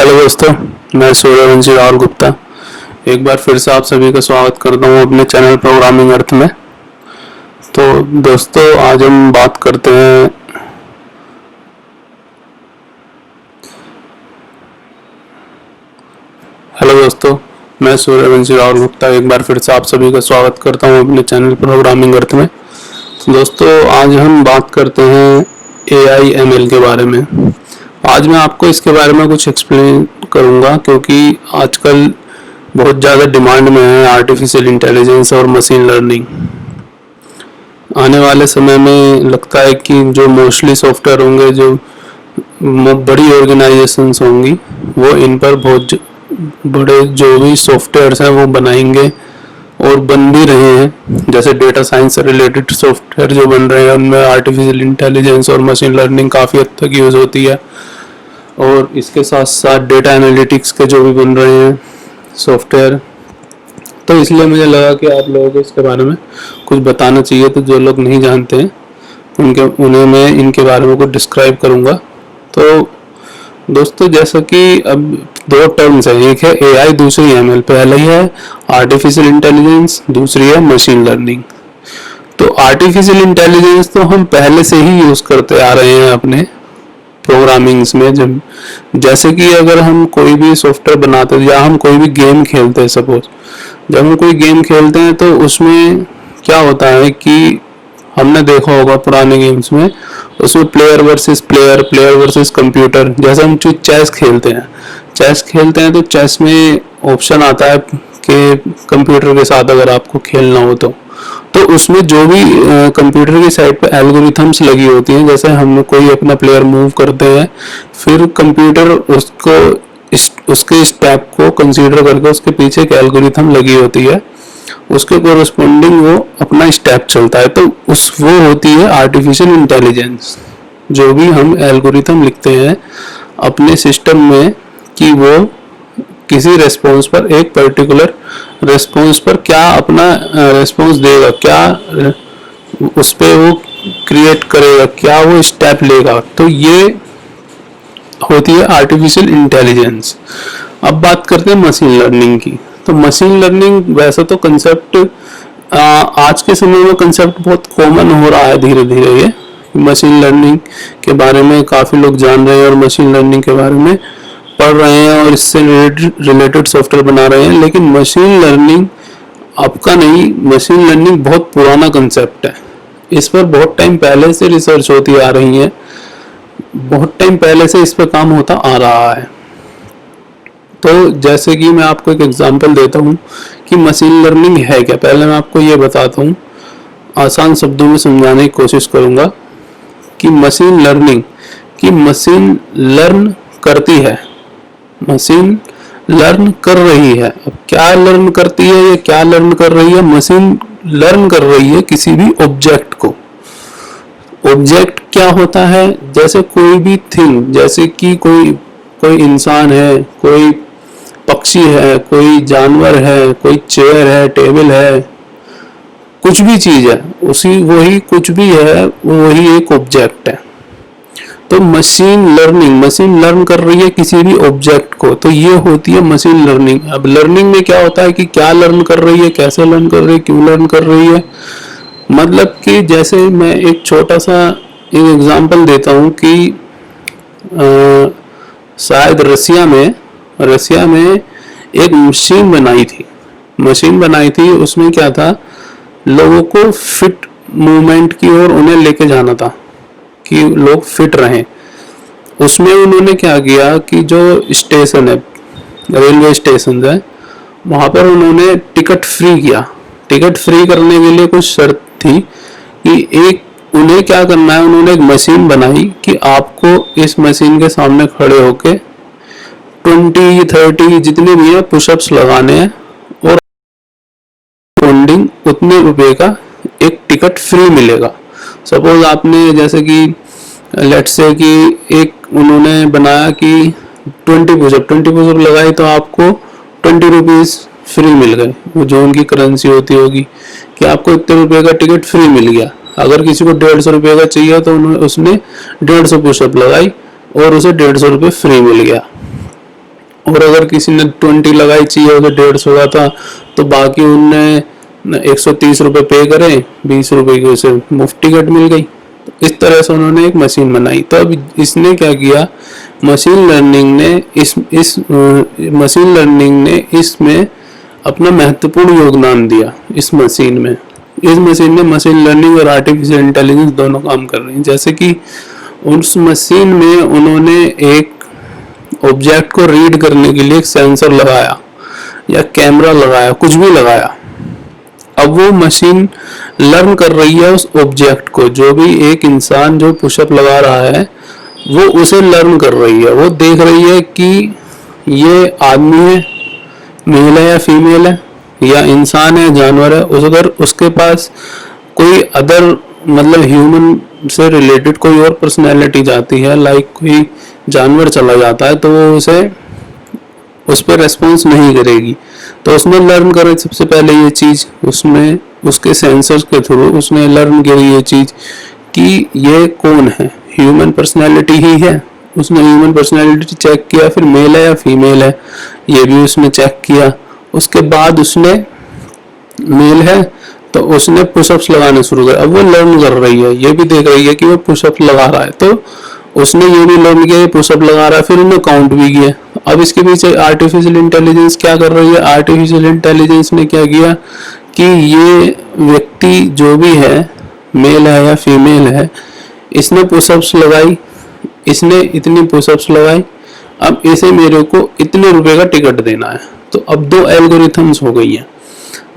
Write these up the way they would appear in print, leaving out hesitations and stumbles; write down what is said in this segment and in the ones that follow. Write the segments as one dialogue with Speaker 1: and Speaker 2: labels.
Speaker 1: Hello दोस्तों, मैं सूर्यवंशी राहुल गुप्ता एक बार फिर से आप सभी का स्वागत करता हूं अपने चैनल प्रोग्रामिंग अर्थ में। तो दोस्तों, आज हम बात करते हैं हेलो दोस्तों, मैं सूर्यवंशी राहुल गुप्ता एक बार फिर से आप सभी का स्वागत करता हूं अपने चैनल प्रोग्रामिंग अर्थ में। तो दोस्तों, आज हम बात करते हैं AI/ML के बारे में। आज मैं आपको इसके बारे में कुछ एक्सप्लेन करूंगा, क्योंकि आजकल बहुत ज़्यादा डिमांड में है आर्टिफिशियल इंटेलिजेंस और मशीन लर्निंग। आने वाले समय में लगता है कि जो मोस्टली सॉफ्टवेयर होंगे, जो बड़ी ऑर्गेनाइजेशंस होंगी, वो इन पर बहुत बड़े जो भी सॉफ्टवेयर्स हैं वो बनाएंगे और बन भी रहे हैं। जैसे डेटा साइंस से रिलेटेड सॉफ्टवेयर जो बन रहे हैं उनमें आर्टिफिशियल इंटेलिजेंस और मशीन लर्निंग काफ़ी हद तक यूज़ होती है। और इसके साथ साथ डेटा एनालिटिक्स के जो भी बन रहे हैं सॉफ्टवेयर, तो इसलिए मुझे लगा कि आप लोगों को इसके बारे में कुछ बताना चाहिए। तो जो लोग नहीं जानते हैं उन्हें मैं इनके बारे में कुछ डिस्क्राइब करूँगा। तो दोस्तों, जैसा कि अब दो टर्म्स है, एक है AI, दूसरी ML। पहला ही है आर्टिफिशियल इंटेलिजेंस, दूसरी है मशीन लर्निंग। तो आर्टिफिशियल इंटेलिजेंस तो हम पहले से ही यूज़ करते आ रहे हैं अपने प्रोग्रामिंग्स में। जब जैसे कि अगर हम कोई भी सॉफ्टवेयर बनाते हैं या हम कोई भी गेम खेलते हैं, सपोज जब हम कोई गेम खेलते हैं तो उसमें क्या होता है कि हमने देखा होगा पुराने गेम्स में, उसमें player versus player, player versus computer. जैसे हम चेस खेलते हैं तो चेस में ऑप्शन आता है कि कंप्यूटर के साथ अगर आपको खेलना हो तो उसमें जो भी कंप्यूटर की साइड पे एल्गोरिथम्स लगी होती हैं। जैसे हम कोई अपना प्लेयर मूव करते हैं, फिर कंप्यूटर उसके स्टेप को कंसीडर करके उसके पीछे एक एल्गोरिथम लगी होती है, उसके कोरस्पोंडिंग वो अपना स्टेप चलता है। तो वो होती है आर्टिफिशियल इंटेलिजेंस। जो भी हम एल्गोरिथम लिखते हैं अपने सिस्टम में कि वो किसी रेस्पॉन्स पर, एक पर्टिकुलर रेस्पॉन्स पर क्या अपना रेस्पॉन्स देगा, क्या उस पर वो क्रिएट करेगा, क्या वो स्टेप लेगा, तो ये होती है आर्टिफिशियल इंटेलिजेंस। अब बात करते हैं मशीन लर्निंग की। तो मशीन लर्निंग वैसे तो कंसेप्ट आज के समय में कंसेप्ट बहुत कॉमन हो रहा है धीरे धीरे। ये मशीन लर्निंग के बारे में काफ़ी लोग जान रहे हैं और मशीन लर्निंग के बारे में पढ़ रहे हैं और इससे रिलेटेड सॉफ्टवेयर बना रहे हैं। लेकिन मशीन लर्निंग आपका नहीं, मशीन लर्निंग बहुत पुराना कंसेप्ट है। इस पर बहुत टाइम पहले से रिसर्च होती आ रही है, बहुत टाइम पहले से इस पर काम होता आ रहा है। तो जैसे कि मैं आपको एक एग्जांपल देता हूँ कि मशीन लर्निंग है क्या। पहले मैं आपको ये बताता हूँ, आसान शब्दों में समझाने की कोशिश करूँगा कि मशीन लर्निंग की मशीन लर्न करती है, मशीन लर्न कर रही है। अब क्या लर्न करती है, ये क्या लर्न कर रही है? मशीन लर्न कर रही है किसी भी ऑब्जेक्ट को। ऑब्जेक्ट क्या होता है? जैसे कोई भी थिंग, जैसे कि कोई इंसान है, कोई पक्षी है, कोई जानवर है, कोई चेयर है, टेबल है, कुछ भी चीज है, वही कुछ भी है, वही एक ऑब्जेक्ट है। तो मशीन लर्न कर रही है किसी भी ऑब्जेक्ट को, तो ये होती है मशीन लर्निंग। अब लर्निंग में क्या होता है कि क्या लर्न कर रही है, कैसे लर्न कर रही है, क्यों लर्न कर रही है। मतलब कि जैसे मैं एक छोटा सा एक एग्जांपल देता हूँ कि शायद रसिया में एक मशीन बनाई थी। उसमें क्या था, लोगों को फिट मूवमेंट की ओर उन्हें लेके जाना था कि लोग फिट रहें। उसमें उन्होंने क्या किया कि जो स्टेशन है, रेलवे स्टेशन है, वहाँ पर उन्होंने टिकट फ्री किया। टिकट फ्री करने के लिए कुछ शर्त थी कि उन्हें क्या करना है, उन्होंने एक मशीन बनाई कि आपको इस मशीन के सामने खड़े होके 20-30 जितने भी हैं पुशअप्स लगाने हैं और कॉरस्पॉन्डिंग उतने रुपए का एक टिकट फ्री मिलेगा। सपोज आपने जैसे कि लेट्स से कि एक उन्होंने बनाया कि 20 पुशअप लगाई तो आपको 20 रुपीज़ फ्री मिल गए। वो जो उनकी करेंसी होती होगी कि आपको इतने रुपए का टिकट फ्री मिल गया। अगर किसी को 150 रुपये का चाहिए तो उसने 150 पुशअप लगाई और उसे 150 रुपये फ्री मिल गया। और अगर किसी ने 20 लगाई, चाहिए उसे 150 का था, तो बाकी उनने 130 रुपये पे करे, 20 रुपये की उसे मुफ्त टिकट मिल गई। तो इस तरह से उन्होंने एक मशीन बनाई। तो अब इसने क्या किया, मशीन लर्निंग ने मशीन लर्निंग ने इसमें अपना महत्वपूर्ण योगदान दिया इस मशीन में। इस मशीन में मशीन लर्निंग और आर्टिफिशियल इंटेलिजेंस दोनों काम कर रही हैं। जैसे कि उस मशीन में उन्होंने एक ऑब्जेक्ट को रीड करने के लिए एक सेंसर लगाया या कैमरा लगाया, कुछ भी लगाया। अब वो मशीन लर्न कर रही है उस ऑब्जेक्ट को, जो भी एक इंसान जो पुशअप लगा रहा है वो उसे लर्न कर रही है। वो देख रही है कि ये आदमी है, मेल है या फीमेल है, या इंसान है, जानवर है। अगर उसके पास कोई अदर मतलब ह्यूमन से रिलेटेड कोई और पर्सनैलिटी जाती है, लाइक कोई जानवर चला जाता है, तो वो उस पर रेस्पॉन्स नहीं करेगी। तो उसने लर्न करी सबसे पहले ये चीज़, उसमें उसके सेंसर्स के थ्रू उसने लर्न करी ये चीज़ कि ये कौन है, ह्यूमन पर्सनैलिटी ही है। उसने ह्यूमन पर्सनैलिटी चेक किया, फिर मेल है या फीमेल है ये भी उसने चेक किया। उसके बाद उसने मेल है तो उसने पुशअप्स लगाने शुरू कर। अब वो लर्न कर रही है, ये भी देख रही है कि वो पुशअप लगा रहा है, तो उसने ये भी लर्न किया, ये पुशअप लगा रहा है, फिर उन्हें काउंट भी किया। अब इसके पीछे आर्टिफिशियल इंटेलिजेंस क्या कर रही है, आर्टिफिशियल इंटेलिजेंस ने क्या किया कि ये व्यक्ति जो भी है, मेल है या फीमेल है, इसने पुशअप्स लगाई, इसने इतनी पुशअप्स लगाई, अब इसे मेरे को इतने रुपए का टिकट देना है। तो अब 2 एल्गोरिथम्स हो गई है,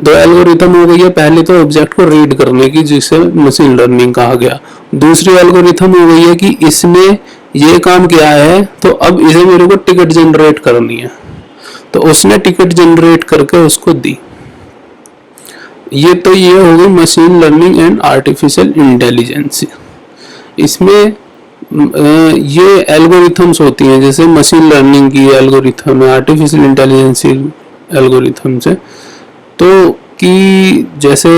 Speaker 1: 2 एल्गोरिथम हो गई है। पहले तो ऑब्जेक्ट को रीड करने की, जिसे मशीन लर्निंग कहा गया। दूसरी एल्गोरिथम हो गई है कि इसने ये काम किया है, तो अब इसे मेरे को टिकट जनरेट करनी है, तो उसने टिकट जनरेट करके उसको दी। ये हो गई machine learning and artificial intelligence. इसमें ये एल्गोरिथम्स होती हैं, जैसे मशीन लर्निंग की एल्गोरिथम है, आर्टिफिशियल इंटेलिजेंस एल्गोरिथम्स है। तो कि जैसे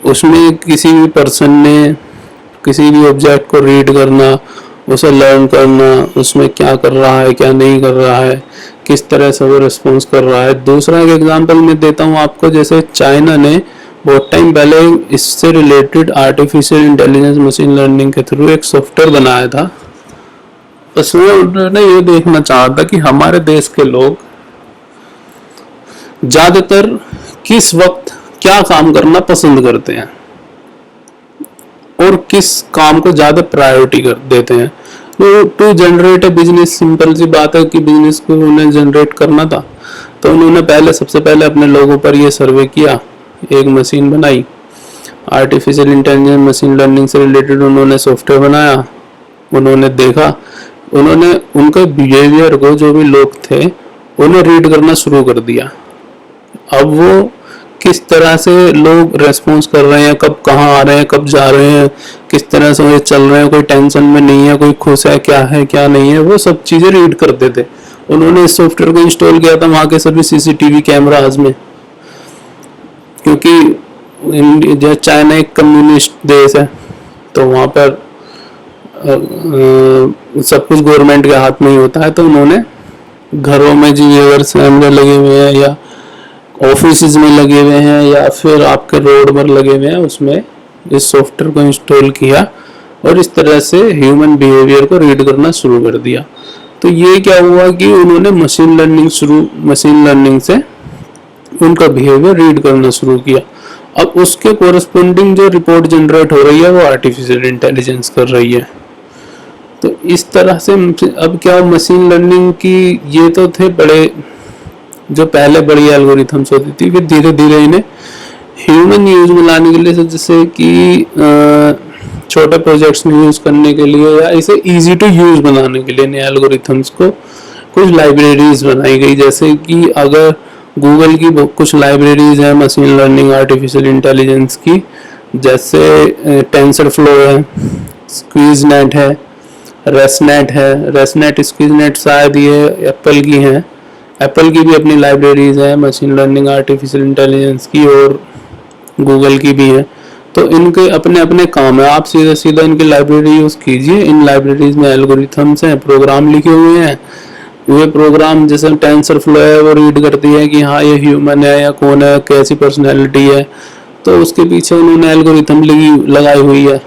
Speaker 1: उसमें किसी भी पर्सन ने किसी भी ऑब्जेक्ट को रीड करना, उसे लर्न करना, उसमें क्या कर रहा है क्या नहीं कर रहा है, किस तरह से वो रिस्पॉन्स कर रहा है। दूसरा एक एग्जांपल मैं देता हूँ आपको, जैसे चाइना ने बहुत टाइम पहले इससे related artificial intelligence machine learning के थ्रू एक सॉफ्टवेयर बनाया था। उसमें उन्होंने ये देखना चाहा था कि हमारे देश के लोग ज्यादातर किस वक्त क्या काम करना पसंद करते हैं और किस काम को ज्यादा प्रायोरिटी देते हैं। तो to generate a business, simple सी बात है कि बिजनेस को उन्हें जनरेट करना था, तो उन्होंने सबसे पहले अपने लोगों पर ये सर्वे किया, एक मशीन बनाई, आर्टिफिशियल इंटेलिजेंस मशीन लर्निंग से रिलेटेड उन्होंने सॉफ्टवेयर बनाया। उन्होंने देखा, उन्होंने उनके बिहेवियर को, जो भी लोग थे उन्हें रीड करना शुरू कर दिया। अब वो किस तरह से लोग रेस्पॉन्स कर रहे हैं, कब कहाँ आ रहे हैं, कब जा रहे हैं, किस तरह से वो चल रहे हैं, कोई टेंशन में नहीं है, कोई खुश है क्या नहीं है, वो सब चीज़ें रीड करते थे। उन्होंने इस सॉफ्टवेयर को इंस्टॉल किया था वहाँ के सभी सीसीटीवी कैमराज में, क्योंकि चाइना एक कम्युनिस्ट देश है, तो वहाँ पर सब कुछ गवर्नमेंट के हाथ में ही होता है। तो उन्होंने घरों में जी अगर कैमरे लगे हुए हैं या ऑफिस में लगे हुए हैं या फिर आपके रोड पर लगे हुए हैं, उसमें इस सॉफ्टवेयर को इंस्टॉल किया और इस तरह से ह्यूमन बिहेवियर को रीड करना शुरू कर दिया। तो ये क्या हुआ कि उन्होंने मशीन लर्निंग से उनका बिहेवियर रीड करना शुरू किया। अब उसके कोरस्पोंडिंग जो रिपोर्ट जनरेट हो रही है वो आर्टिफिशियल इंटेलिजेंस कर रही है। तो इस तरह से अब क्या मशीन लर्निंग की ये तो थे बड़े, जो पहले बड़ी एल्गोरिथम्स होती थी, फिर धीरे धीरे इन्हें ह्यूमन यूज में लाने के लिए, जैसे कि छोटे प्रोजेक्ट्स में यूज करने के लिए या इसे इजी टू यूज बनाने के लिए नए एल्गोरिथम्स को कुछ लाइब्रेरीज बनाई गई। जैसे कि अगर गूगल की कुछ लाइब्रेरीज है मशीन लर्निंग आर्टिफिशियल इंटेलिजेंस की, जैसे टेंसरफ्लो है, स्क्वीजनेट है, रेसनेट स्क्वीजनेट शायद ये एप्पल की है, एप्पल की भी अपनी लाइब्रेरीज है मशीन लर्निंग आर्टिफिशियल इंटेलिजेंस की, और गूगल की भी है। तो इनके अपने अपने काम है, आप सीधा इनकी लाइब्रेरी यूज कीजिए। इन लाइब्रेरीज में एल्गोरिथम्स हैं, प्रोग्राम लिखे हुए हैं, वे प्रोग्राम जैसे टेंसर फ्लो है वो रीड करती है कि हाँ ये ह्यूमन है या कौन है, कैसी पर्सनैलिटी है, तो उसके पीछे उन्होंने एल्गोरिथम लगाई हुई है।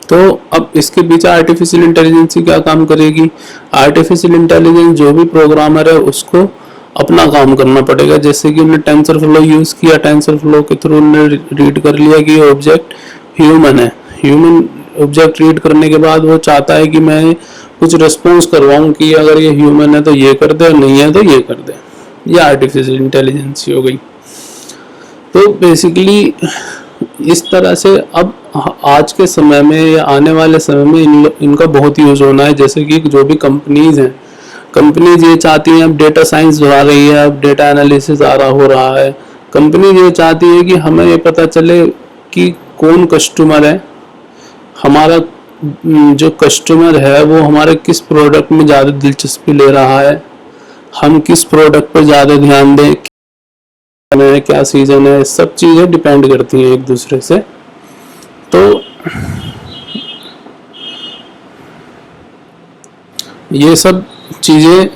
Speaker 1: तो अब इसके पीछे आर्टिफिशियल इंटेलिजेंस क्या काम करेगी? आर्टिफिशियल इंटेलिजेंस जो भी प्रोग्रामर है उसको अपना काम करना पड़ेगा। जैसे कि उन्होंने टेंसर फ्लो यूज किया, टेंसर फ्लो के थ्रू उन्होंने रीड कर लिया कि ये ऑब्जेक्ट ह्यूमन है। ह्यूमन ऑब्जेक्ट रीड करने के बाद वो चाहता है कि मैं कुछ रिस्पॉन्स करवाऊं कि अगर ये ह्यूमन है तो ये कर दे, नहीं है तो ये कर दे। ये आर्टिफिशियल इंटेलिजेंस हो गई। तो बेसिकली इस तरह से अब आज के समय में या आने वाले समय में इनका बहुत यूज होना है। जैसे कि जो भी कंपनीज हैं, कंपनीज ये चाहती हैं, अब डेटा साइंस बढ़ा रही है, अब डेटा एनालिसिस हो रहा है। कंपनी ये चाहती है कि हमें ये पता चले कि कौन कस्टमर है, हमारा जो कस्टमर है वो हमारे किस प्रोडक्ट में ज़्यादा दिलचस्पी ले रहा है, हम किस प्रोडक्ट पर ज़्यादा ध्यान दें, क्या सीजन है, सब चीज़ें डिपेंड करती हैं एक दूसरे से। तो ये सब चीज़ें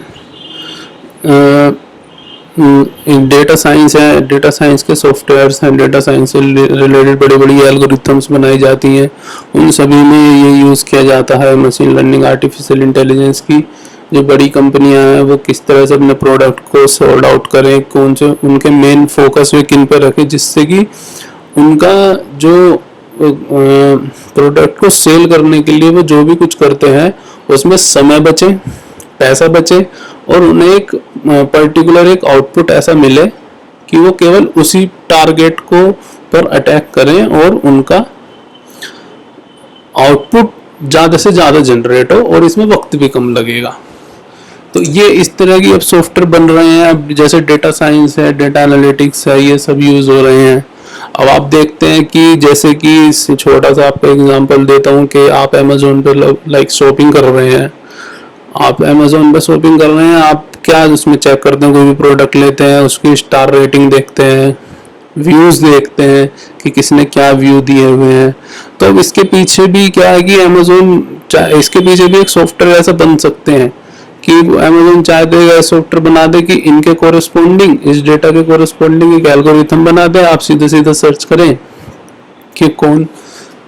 Speaker 1: डेटा साइंस है, डेटा साइंस के सॉफ्टवेयर्स हैं, डेटा साइंस से रिलेटेड बड़ी बड़ी एल्गोरिथम्स बनाई जाती हैं, उन सभी में ये यूज़ किया जाता है मशीन लर्निंग, आर्टिफिशियल इंटेलिजेंस की। जो बड़ी कंपनियां हैं वो किस तरह से अपने प्रोडक्ट को सॉर्ट आउट करें, कौन से उनके मेन फोकस वे किन पर रखें, जिससे कि उनका जो प्रोडक्ट को सेल करने के लिए वो जो भी कुछ करते हैं उसमें समय बचे, पैसा बचे और उन्हें एक पर्टिकुलर एक आउटपुट ऐसा मिले कि वो केवल उसी टारगेट को पर अटैक करें और उनका आउटपुट ज़्यादा से ज़्यादा जनरेट हो और इसमें वक्त भी कम लगेगा। तो ये इस तरह की अब सॉफ्टवेयर बन रहे हैं। अब जैसे डेटा साइंस है, डेटा एनालिटिक्स है, ये सब यूज़ हो रहे हैं। अब आप देखते हैं कि जैसे कि छोटा सा आपको एग्जांपल देता हूँ कि आप अमेज़ोन पे लाइक शॉपिंग कर रहे हैं, आप अमेज़ोन पे शॉपिंग कर रहे हैं, आप क्या उसमें चेक करते हैं, कोई भी प्रोडक्ट लेते हैं उसकी स्टार रेटिंग देखते हैं, व्यूज़ देखते हैं कि किसने क्या व्यू दिए हुए हैं। तो अब इसके पीछे भी क्या है कि अमेज़ोन, इसके पीछे भी एक सॉफ्टवेयर ऐसा बन सकते हैं कि अमेज़ोन चाहे तो एक सॉफ्टवेयर बना दे कि इनके कोरिस्पोंडिंग, इस डेटा के कोरिस्पोंडिंग एक एल्गोरिथम बना दे, आप सीधे सीधे सर्च करें कि कौन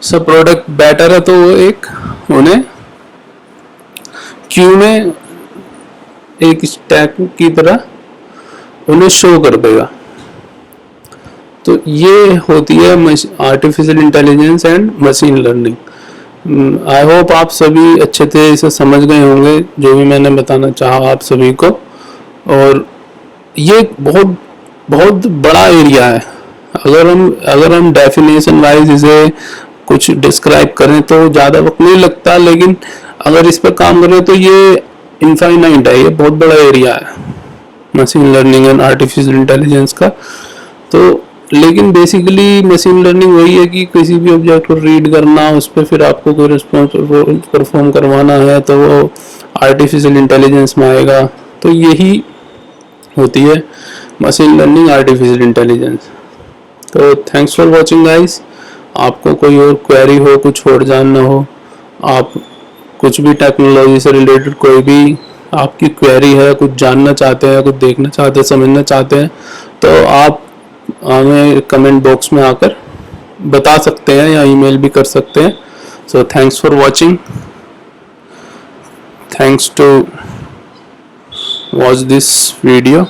Speaker 1: सा प्रोडक्ट बेटर है, तो वो एक उन्हें क्यू में एक स्टैक की तरह उन्हें शो कर देगा। तो ये होती है artificial intelligence and machine learning. I hope आप सभी अच्छे से इसे समझ गए होंगे जो भी मैंने बताना चाहा आप सभी को। और ये बहुत बहुत बड़ा एरिया है। अगर हम डेफिनेशन वाइज इसे कुछ डिस्क्राइब करें तो ज़्यादा वक्त नहीं लगता, लेकिन अगर इस पर काम करें तो ये इनफाइनाइट है, ये बहुत बड़ा एरिया है machine learning and artificial intelligence का। तो लेकिन बेसिकली मशीन लर्निंग वही है कि किसी भी ऑब्जेक्ट को रीड करना, उस पर फिर आपको कोई रिस्पॉन्स परफॉर्म करवाना है तो वो आर्टिफिशियल इंटेलिजेंस में आएगा। तो यही होती है मशीन लर्निंग, आर्टिफिशियल इंटेलिजेंस। तो थैंक्स फॉर वॉचिंग गाइस। आपको कोई और क्वेरी हो, कुछ और जानना हो, आप कुछ भी टेक्नोलॉजी से रिलेटेड कोई भी आपकी क्वेरी है, कुछ जानना चाहते हैं, कुछ देखना चाहते हैं, समझना चाहते हैं, तो आप हमें कमेंट बॉक्स में आकर बता सकते हैं या ईमेल भी कर सकते हैं। So thanks for watching, thanks to watch this video.